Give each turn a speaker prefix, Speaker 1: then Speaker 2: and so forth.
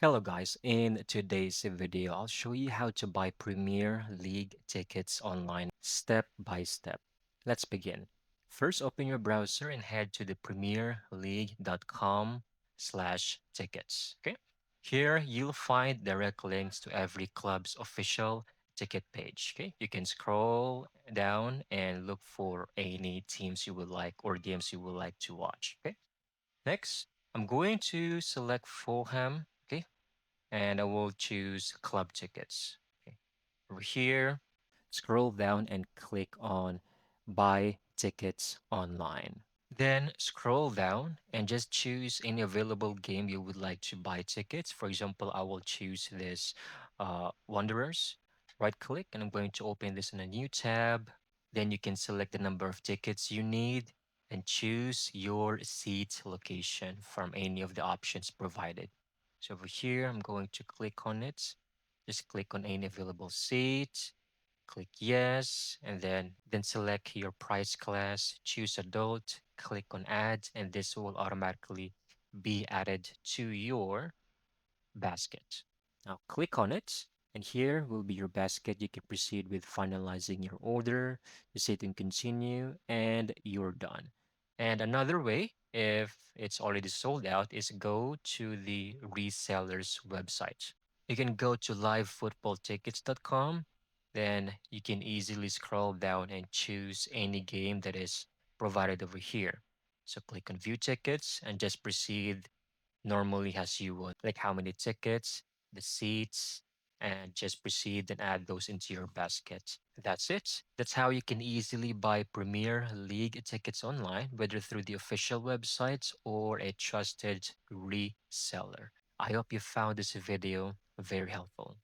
Speaker 1: Hello guys, in today's video, I'll show you how to buy Premier League tickets online step by step. Let's begin. First, open your browser and head to the premierleague.com/tickets. Okay. Here, you'll find direct links to every club's official ticket page. Okay. You can scroll down and look for any teams you would like or games you would like to watch. Okay. Next, I'm going to select Fulham. Okay, and I will choose club tickets. Okay. Over here, scroll down and click on buy tickets online. Then scroll down and just choose any available game you would like to buy tickets. For example, I will choose this Wanderers. Right click and I'm going to open this in a new tab. Then you can select the number of tickets you need and choose your seat location from any of the options provided. So over here, I'm going to click on it. Just click on any available seat, click yes, and then select your price class, choose adult, click on add, and this will automatically be added to your basket. Now click on it, and here will be your basket. You can proceed with finalizing your order, just hit and continue, and you're done. And another way, if it's already sold out, is go to the reseller's website. You can go to livefootballtickets.com, then you can easily scroll down and choose any game that is provided over here. So click on view tickets and just proceed normally as you would, like how many tickets, the seats, and just proceed and add those into your basket. That's it. That's how you can easily buy Premier League tickets online, whether through the official websites or a trusted reseller. I hope you found this video very helpful.